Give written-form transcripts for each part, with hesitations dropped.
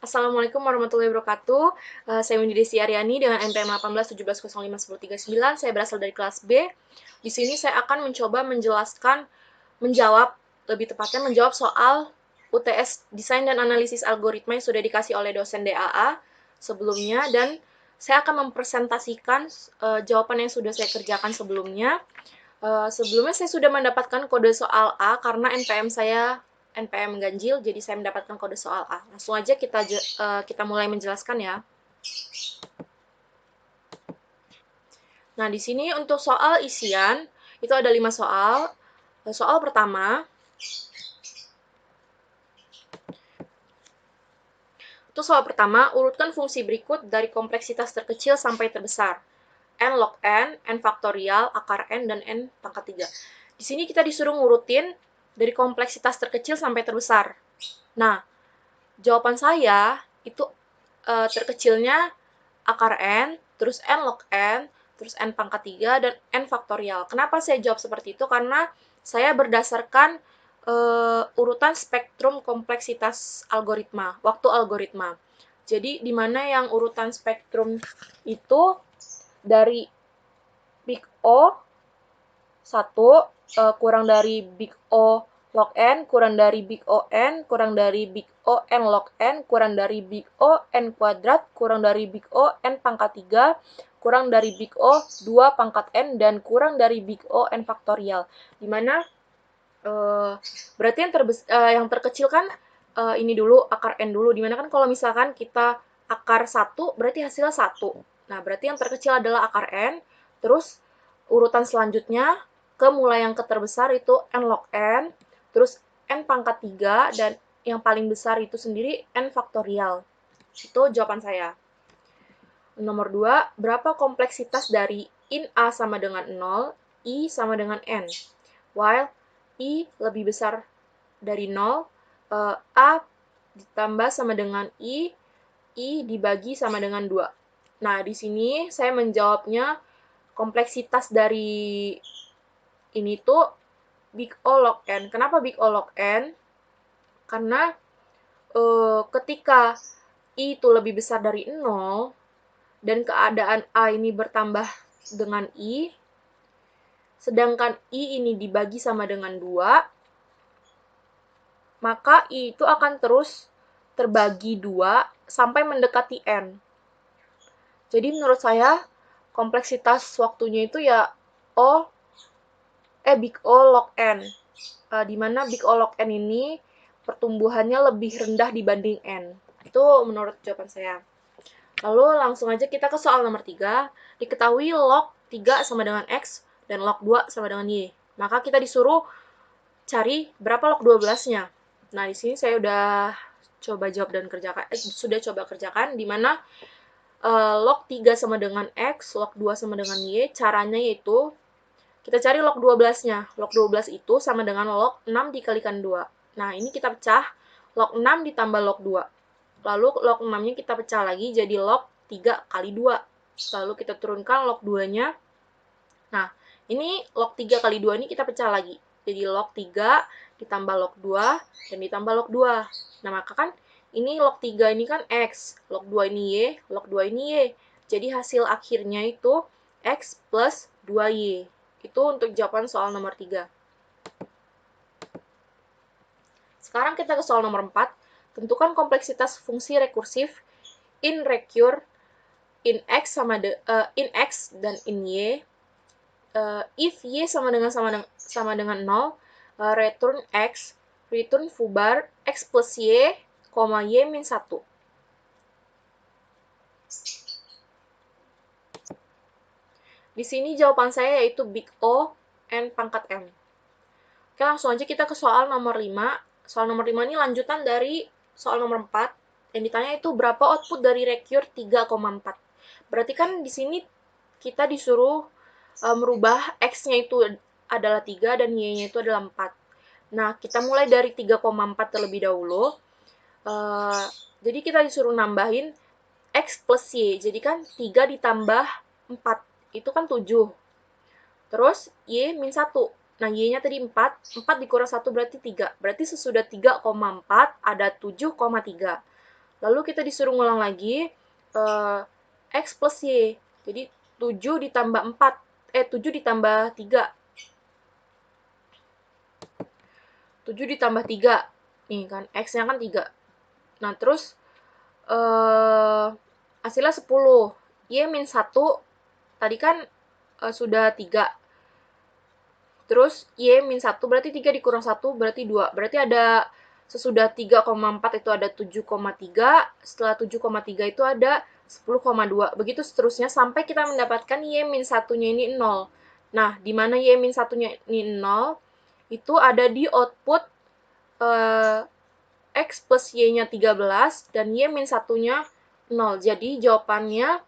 Assalamualaikum warahmatullahi wabarakatuh. Saya Windy Desi Aryani dengan NPM 1817051039. Saya berasal dari kelas B. Di sini saya akan mencoba menjawab, lebih tepatnya menjawab soal UTS Desain dan Analisis Algoritma yang sudah dikasih oleh dosen DAA sebelumnya, dan saya akan mempresentasikan jawaban yang sudah saya kerjakan sebelumnya. Sebelumnya saya sudah mendapatkan kode soal A karena NPM saya NPM ganjil, jadi saya mendapatkan kode soal A. Langsung aja kita mulai menjelaskan ya. Nah, di sini untuk soal isian itu ada 5 soal. Soal pertama, urutkan fungsi berikut dari kompleksitas terkecil sampai terbesar. N log N, N faktorial, akar N, dan N pangkat 3. Di sini kita disuruh ngurutin dari kompleksitas terkecil sampai terbesar. Nah, jawaban saya itu terkecilnya akar N, terus N log N, terus N pangkat 3, dan N faktorial. Kenapa saya jawab seperti itu? Karena saya berdasarkan urutan spektrum kompleksitas algoritma, waktu algoritma. Jadi, di mana yang urutan spektrum itu dari big O 1 kurang dari big O log N, kurang dari big O N, kurang dari big O N log N, kurang dari big O N kuadrat, kurang dari big O N pangkat 3, kurang dari big O 2 pangkat N, dan kurang dari big O N faktorial. Dimana berarti yang terkecil kan ini dulu, akar N dulu. Dimana kan kalau misalkan kita akar 1, berarti hasilnya 1. Nah, berarti yang terkecil adalah akar N, terus urutan selanjutnya mulai yang terbesar itu N log N, terus N pangkat 3, dan yang paling besar itu sendiri N faktorial. Itu jawaban saya. Nomor 2, berapa kompleksitas dari in A sama dengan 0, I sama dengan N? While I lebih besar dari 0, A ditambah sama dengan I dibagi sama dengan 2. Nah, di sini saya menjawabnya kompleksitas dari ini tuh big O log N. Kenapa big O log N? Karena ketika I itu lebih besar dari 0, dan keadaan A ini bertambah dengan I, sedangkan I ini dibagi sama dengan 2, maka I itu akan terus terbagi 2 sampai mendekati N. Jadi menurut saya, kompleksitas waktunya itu ya big O log N. Di mana big O log N ini pertumbuhannya lebih rendah dibanding N. Itu menurut jawaban saya. Lalu langsung aja kita ke soal nomor 3. Diketahui log 3 sama dengan X dan log 2 sama dengan Y. Maka kita disuruh cari berapa log 12-nya. Nah, di sini saya udah coba jawab dan kerjakan, di mana log 3 sama dengan X, log 2 sama dengan Y. Caranya yaitu kita cari log 12-nya. Log 12 itu sama dengan log 6 dikalikan 2. Nah, ini kita pecah, log 6 ditambah log 2. Lalu log 6-nya kita pecah lagi jadi log 3 kali 2. Lalu kita turunkan log 2-nya. Nah, ini log 3 kali 2 ini kita pecah lagi. Jadi log 3 ditambah log 2 dan ditambah log 2. Nah, maka kan ini log 3 ini kan X, log 2 ini Y, log 2 ini Y. Jadi hasil akhirnya itu X plus 2Y. Itu untuk jawaban soal nomor 3. Sekarang kita ke soal nomor 4. Tentukan kompleksitas fungsi rekursif in recur in X dan in Y. If Y sama dengan 0, return X, return foobar X plus Y, Y min 1. Di sini jawaban saya yaitu big O N pangkat M. Oke, langsung aja kita ke soal nomor 5. Soal nomor 5 ini lanjutan dari soal nomor 4. Yang ditanya itu berapa output dari recur 3,4. Berarti kan di sini kita disuruh merubah X-nya itu adalah 3 dan Y-nya itu adalah 4. Nah, kita mulai dari 3,4 terlebih dahulu. Jadi kita disuruh nambahin X plus Y. Jadi kan 3 ditambah 4, itu kan 7. Terus Y min 1. Nah, Y-nya tadi 4 dikurang 1 berarti 3. Berarti sesudah 3,4 ada 7,3. Lalu kita disuruh ngulang lagi, X plus Y. Jadi 7 ditambah 7 ditambah 3. 7 ditambah 3. Nih kan, X-nya kan 3. Nah, terus hasilnya 10. Y min 1, tadi kan sudah 3. Terus Y min 1, berarti 3 dikurang 1, berarti 2. Berarti ada sesudah 3,4 itu ada 7,3, setelah 7,3 itu ada 10,2. Begitu seterusnya sampai kita mendapatkan Y min 1-nya ini 0. Nah, di mana Y min 1-nya ini 0, itu ada di output X plus Y-nya 13 dan Y min 1-nya 0. Jadi jawabannya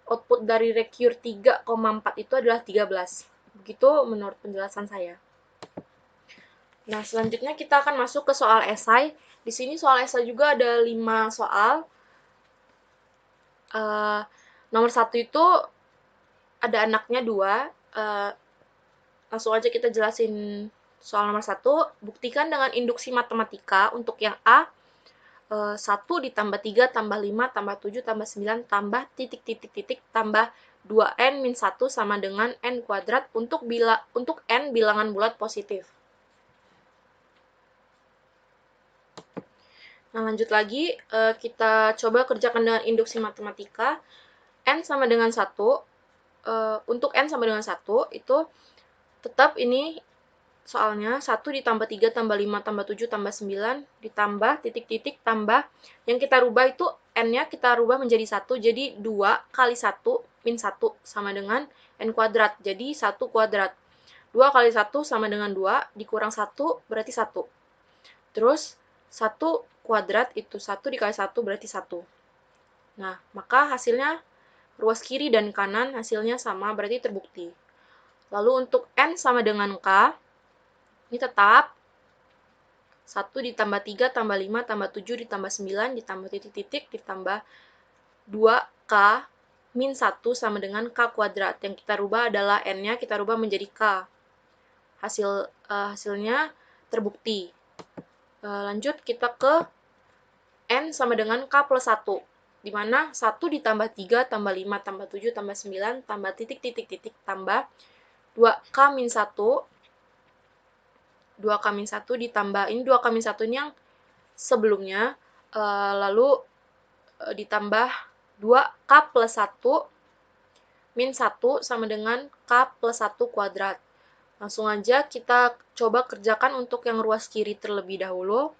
output dari recure 3,4 itu adalah 13. Begitu menurut penjelasan saya. Nah, selanjutnya kita akan masuk ke soal esai. Di sini soal esai juga ada 5 soal. Nomor 1 itu ada anaknya 2. Langsung aja kita jelasin soal nomor 1. Buktikan dengan induksi matematika untuk yang A, 1 ditambah 3 tambah 5 tambah 7 tambah 9 tambah titik tambah 2n min 1 sama dengan n kuadrat untuk n bilangan bulat positif. Nah, lanjut lagi, kita coba kerjakan dengan induksi matematika. N sama dengan 1, untuk N sama dengan 1, itu tetap ini soalnya 1 ditambah 3 tambah 5 tambah 7 tambah 9 ditambah titik tambah, yang kita rubah itu N-nya kita rubah menjadi 1, jadi 2 kali 1 min 1 sama dengan N kuadrat, jadi 1 kuadrat. 2 kali 1 sama dengan 2, dikurang 1 berarti 1. Terus 1 kuadrat itu 1 dikali 1 berarti 1. Nah, maka hasilnya ruas kiri dan kanan hasilnya sama, berarti terbukti. Lalu untuk N sama dengan K, ini tetap 1 ditambah 3 tambah 5 tambah 7 ditambah 9 ditambah titik ditambah 2K min 1 sama dengan K kuadrat. Yang kita rubah adalah N-nya kita rubah menjadi K. Hasilnya terbukti. Lanjut kita ke N sama dengan K plus 1, di mana 1 ditambah 3 tambah 5 tambah 7 tambah 9 tambah titik tambah 2K min 1, 2K min 1 ditambah, ini 2K min 1 ini yang sebelumnya, lalu ditambah 2K plus 1 min 1 sama dengan K plus 1 kuadrat. Langsung aja kita coba kerjakan untuk yang ruas kiri terlebih dahulu.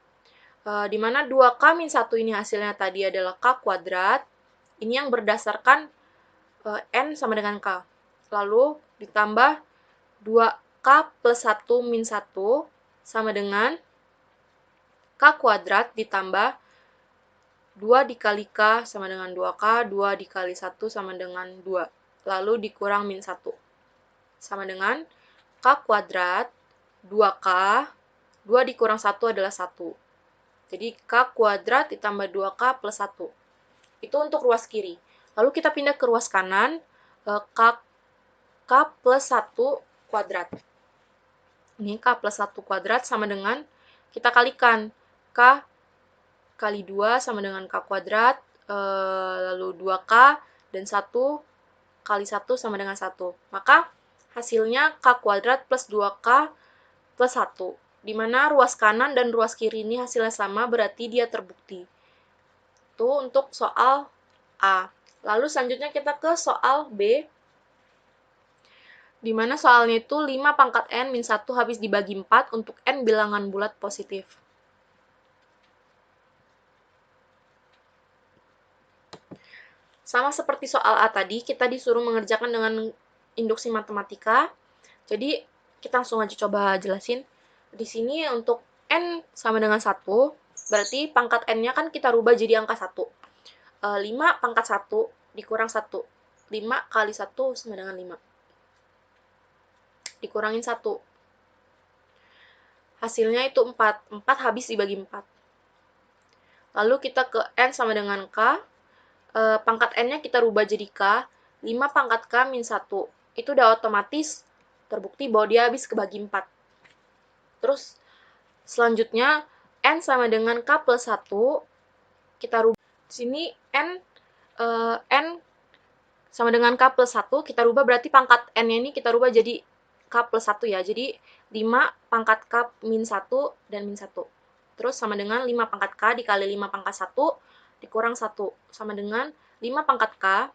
Di mana 2K min 1 ini hasilnya tadi adalah K kuadrat. Ini yang berdasarkan N sama dengan K. Lalu ditambah 2K plus 1 min 1 sama dengan K kuadrat ditambah 2 dikali K sama dengan 2K, 2 dikali 1 sama dengan 2. Lalu dikurang min 1. Sama dengan K kuadrat, 2K, 2 dikurang 1 adalah 1. Jadi K kuadrat ditambah 2K plus 1. Itu untuk ruas kiri. Lalu kita pindah ke ruas kanan, K plus 1 kuadrat. Ini K plus 1 kuadrat sama dengan, kita kalikan, K kali 2 sama dengan K kuadrat, lalu 2K, dan 1 kali 1 sama dengan 1. Maka hasilnya K kuadrat plus 2K plus 1. Di mana ruas kanan dan ruas kiri ini hasilnya sama, berarti dia terbukti. Itu untuk soal A. Lalu selanjutnya kita ke soal B, di mana soalnya itu 5 pangkat N min 1 habis dibagi 4 untuk N bilangan bulat positif. Sama seperti soal A tadi, kita disuruh mengerjakan dengan induksi matematika. Jadi, kita langsung aja coba jelasin. Di sini untuk N sama dengan 1, berarti pangkat N-nya kan kita rubah jadi angka 1. 5 pangkat 1 dikurang 1. 5 kali 1 sama dengan 5. Dikurangin 1. Hasilnya itu 4. 4 habis dibagi 4. Lalu kita ke N sama dengan K. Pangkat N-nya kita rubah jadi K. 5 pangkat K min 1. Itu udah otomatis terbukti bahwa dia habis kebagi 4. Terus selanjutnya N sama dengan K plus 1, kita rubah Di sini N sama dengan K plus 1, kita rubah berarti pangkat N-nya ini kita rubah jadi K plus 1 ya. Jadi 5 pangkat K min 1 dan min 1. Terus sama dengan 5 pangkat K dikali 5 pangkat 1 dikurang 1. Sama dengan 5 pangkat K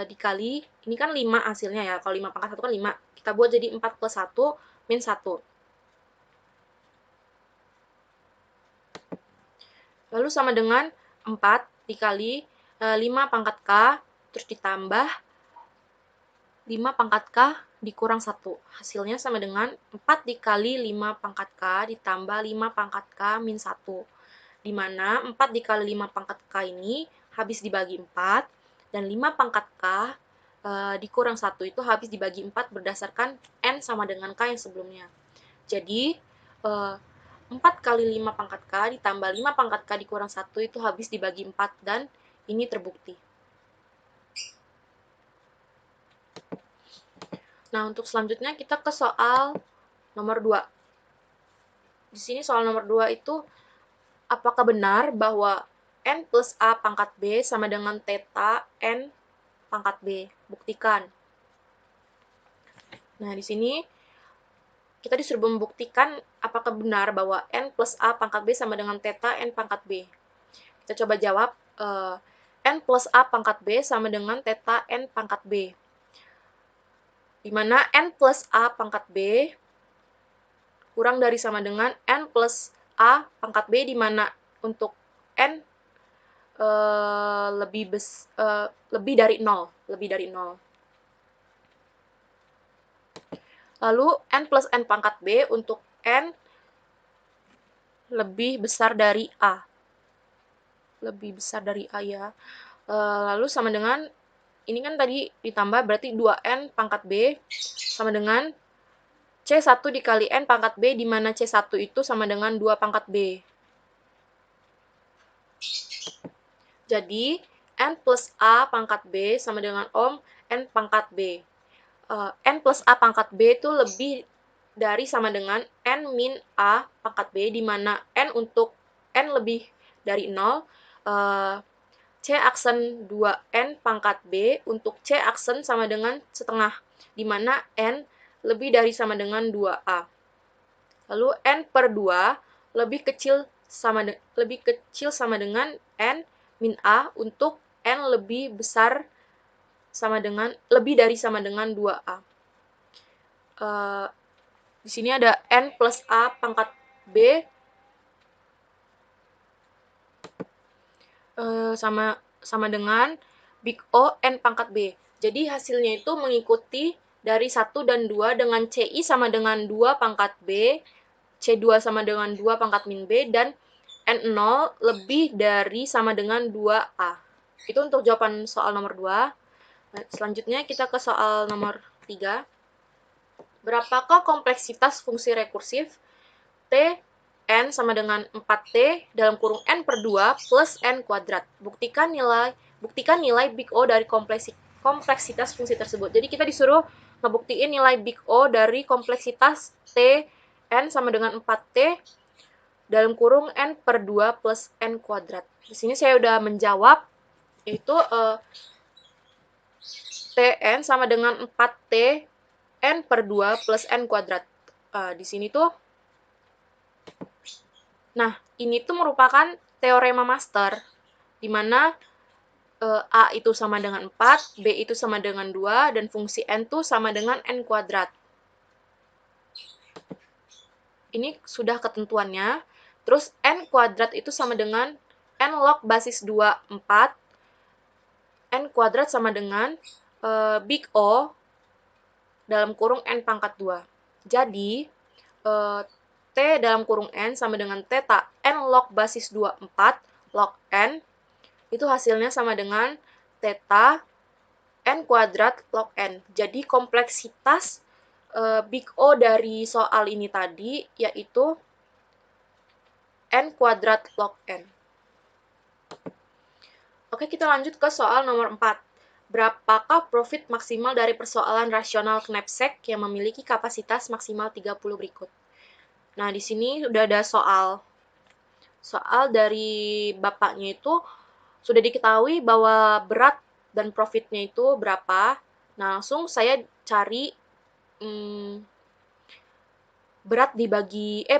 dikali, ini kan 5 hasilnya ya. Kalau 5 pangkat 1 kan 5. Kita buat jadi 4 plus 1 min 1. Lalu sama dengan 4 dikali 5 pangkat K, terus ditambah 5 pangkat K dikurang 1. Hasilnya sama dengan 4 dikali 5 pangkat K ditambah 5 pangkat K min 1. Di mana 4 dikali 5 pangkat K ini habis dibagi 4, dan 5 pangkat K dikurang 1 itu habis dibagi 4 berdasarkan N sama dengan K yang sebelumnya. Jadi, 4 kali 5 pangkat K ditambah 5 pangkat K dikurang 1 itu habis dibagi 4, dan ini terbukti. Nah, untuk selanjutnya kita ke soal nomor 2. Di sini soal nomor 2 itu, apakah benar bahwa N plus A pangkat B sama dengan theta N pangkat B? Buktikan. Nah, di sini kita disuruh membuktikan apakah benar bahwa N plus A pangkat B sama dengan theta N pangkat B. Kita coba jawab, N plus A pangkat B sama dengan theta N pangkat B. Di mana N plus A pangkat B kurang dari sama dengan N plus A pangkat B, di mana untuk N lebih dari 0. Lalu N plus N pangkat B untuk N lebih besar dari A. Lebih besar dari A ya. Lalu sama dengan, ini kan tadi ditambah berarti 2N pangkat B sama dengan C1 dikali N pangkat B, di mana C1 itu sama dengan 2 pangkat B. Jadi, N plus A pangkat B sama dengan N pangkat B. N plus A pangkat B itu lebih dari sama dengan N min A pangkat B, di mana N untuk N lebih dari 0, C aksen 2N pangkat B untuk C aksen sama dengan setengah, di mana N lebih dari sama dengan 2A. Lalu N per 2 lebih kecil sama dengan N min A untuk N lebih dari sama dengan 2A. Di sini ada N plus A pangkat B sama dengan Big O N pangkat B. Jadi hasilnya itu mengikuti dari 1 dan 2 dengan CI sama dengan 2 pangkat B, C2 sama dengan 2 pangkat min B, dan N0 lebih dari sama dengan 2A. Itu untuk jawaban soal nomor 2. Selanjutnya kita ke soal nomor 3. Berapakah kompleksitas fungsi rekursif T N sama dengan 4T dalam kurung N per 2 plus N kuadrat. Buktikan nilai Big O dari kompleksitas fungsi tersebut. Jadi kita disuruh ngebuktiin nilai Big O dari kompleksitas T N sama dengan 4T dalam kurung N per 2 plus N kuadrat. Di sini saya udah menjawab, yaitu Tn sama dengan 4T N per 2 plus N kuadrat. Di sini tuh, nah, ini tuh merupakan teorema master, di mana A itu sama dengan 4, B itu sama dengan 2, dan fungsi N tuh sama dengan N kuadrat. Ini sudah ketentuannya. Terus N kuadrat itu sama dengan N log basis 2, 4. N kuadrat sama dengan Big O dalam kurung N pangkat 2. Jadi, T dalam kurung N sama dengan theta N log basis 2, 4 log N, itu hasilnya sama dengan theta N kuadrat log N. Jadi kompleksitas Big O dari soal ini tadi yaitu N kuadrat log N. Oke, kita lanjut ke soal nomor 4. Berapakah profit maksimal dari persoalan rasional knapsack yang memiliki kapasitas maksimal 30 berikut? Nah, di sini udah ada soal dari bapaknya itu sudah diketahui bahwa berat dan profitnya itu berapa. Nah, langsung saya cari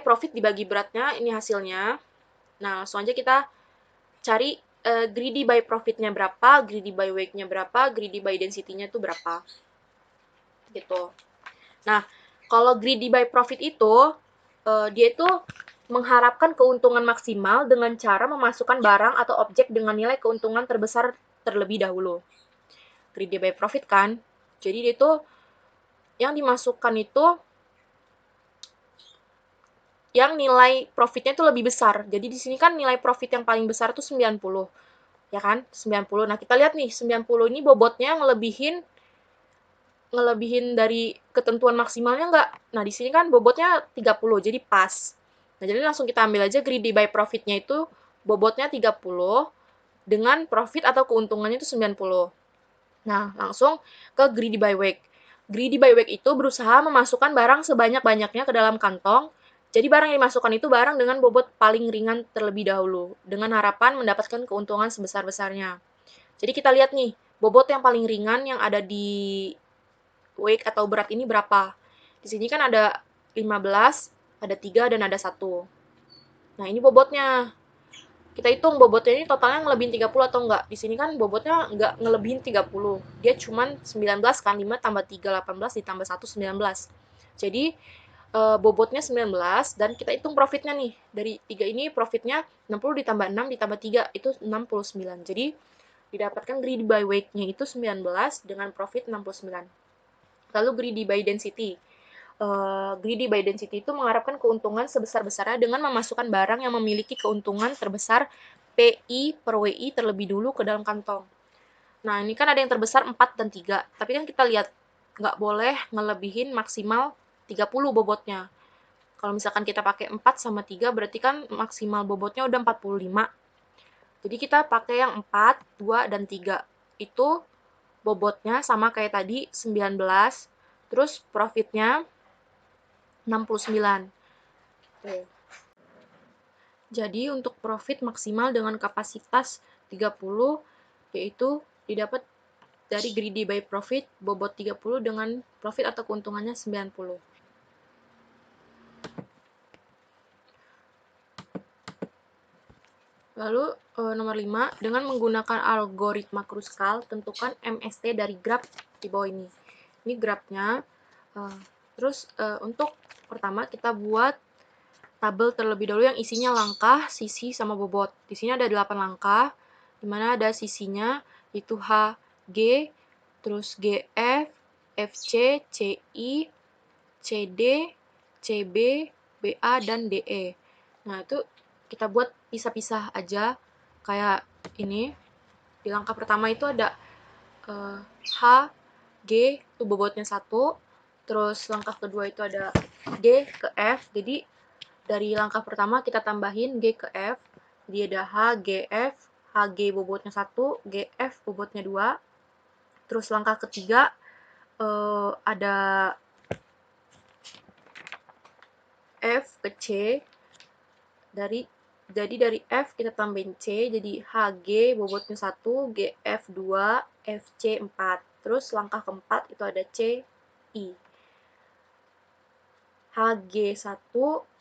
profit dibagi beratnya, ini hasilnya. Nah, langsung aja kita cari greedy by profitnya berapa, greedy by weight-nya berapa, greedy by density-nya itu berapa. Gitu. Nah, kalau greedy by profit itu, dia itu mengharapkan keuntungan maksimal dengan cara memasukkan barang atau objek dengan nilai keuntungan terbesar terlebih dahulu. Greedy by profit kan, jadi dia itu yang dimasukkan itu yang nilai profitnya itu lebih besar. Jadi di sini kan nilai profit yang paling besar itu 90, ya kan? 90. Nah, kita lihat nih, 90 ini bobotnya ngelebihin dari ketentuan maksimalnya nggak? Nah, di sini kan bobotnya 30, jadi pas. Nah, jadi langsung kita ambil aja greedy by profit-nya itu bobotnya 30 dengan profit atau keuntungannya itu 90. Nah, langsung ke greedy by weight. Greedy by weight itu berusaha memasukkan barang sebanyak-banyaknya ke dalam kantong. Jadi barang yang dimasukkan itu barang dengan bobot paling ringan terlebih dahulu, dengan harapan mendapatkan keuntungan sebesar-besarnya. Jadi kita lihat nih, bobot yang paling ringan yang ada di weight atau berat ini berapa. Di sini kan ada 15, ada 3, dan ada 1. Nah, ini bobotnya. Kita hitung bobotnya ini totalnya ngelebihin 30 atau enggak. Di sini kan bobotnya enggak ngelebihin 30. Dia cuman 19 kan, 5 tambah 3, 18, ditambah 1, 19. Jadi, bobotnya 19, dan kita hitung profitnya nih. Dari 3 ini profitnya 60 ditambah 6 ditambah 3, itu 69. Jadi, didapatkan greedy by weight-nya itu 19 dengan profit 69. Lalu greedy by density. Greedy by density itu mengharapkan keuntungan sebesar-besarnya dengan memasukkan barang yang memiliki keuntungan terbesar PI per WI terlebih dulu ke dalam kantong. Nah, ini kan ada yang terbesar 4 dan 3, tapi kan kita lihat nggak boleh ngelebihin maksimal 30 bobotnya. Kalau misalkan kita pakai 4 sama 3, berarti kan maksimal bobotnya udah 45. Jadi kita pakai yang 4, 2, dan 3. Itu bobotnya sama kayak tadi, 19, terus profitnya 69. Oke. Jadi untuk profit maksimal dengan kapasitas 30 yaitu didapat dari greedy by profit bobot 30 dengan profit atau keuntungannya 90. Lalu nomor 5, dengan menggunakan algoritma Kruskal, tentukan MST dari graf di bawah ini. Ini grafnya. Terus untuk pertama kita buat tabel terlebih dahulu yang isinya langkah, sisi, sama bobot. Di sini ada 8 langkah, di mana ada sisinya itu H, G, terus GF, FC, CI, CD, CB, BA, dan DE. Nah, itu kita buat pisah-pisah aja kayak ini. Di langkah pertama itu ada H, G, itu bobotnya 1. Terus langkah kedua itu ada G ke F. Jadi dari langkah pertama kita tambahin G ke F. Jadi ada H, G, F. HG bobotnya 1, GF bobotnya 2. Terus langkah ketiga ada F ke C. Jadi dari F kita tambahin C, jadi HG bobotnya 1, GF 2, FC 4. Terus langkah keempat itu ada CI. HG 1,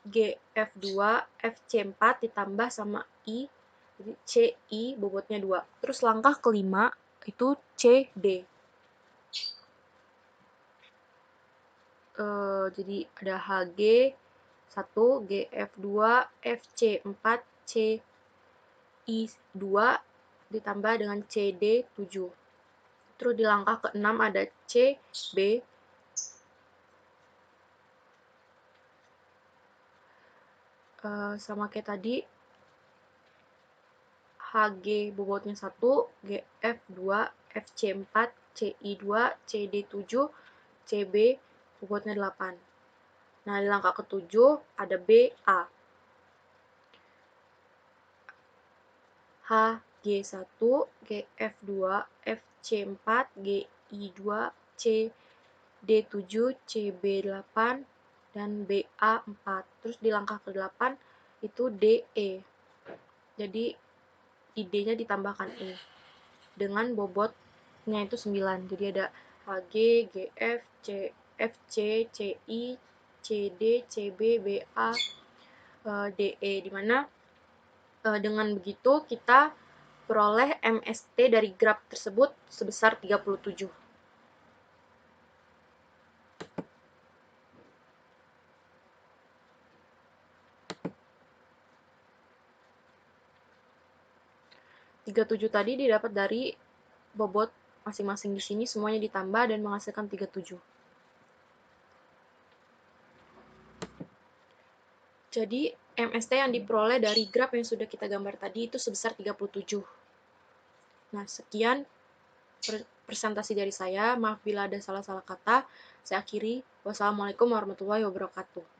GF 2, FC 4 ditambah sama I, jadi CI bobotnya 2. Terus langkah kelima itu CD. Jadi ada HG 1, GF 2, FC 4, CI 2 ditambah dengan CD 7. Terus di langkah ke-6 ada CB. Sama kayak tadi, HG bobotnya 1, GF 2, FC 4, CI 2, CD 7, CB bobotnya 8. Nah, di langkah ke-7 ada BA. HG1, GF2, FC4, GI2, CD7, CB8, dan BA4. Terus di langkah ke-8 itu DE. Jadi ID-nya ditambahkan E dengan bobotnya itu 9. Jadi ada HG, GF, FC, CI, CD, CB, BA, DE, di mana dengan begitu kita peroleh MST dari graf tersebut sebesar 37. Tadi didapat dari bobot masing-masing di sini, semuanya ditambah dan menghasilkan 37. Jadi MST yang diperoleh dari graf yang sudah kita gambar tadi itu sebesar 37. Nah, sekian presentasi dari saya. Maaf bila ada salah-salah kata. Saya akhiri. Wassalamualaikum warahmatullahi wabarakatuh.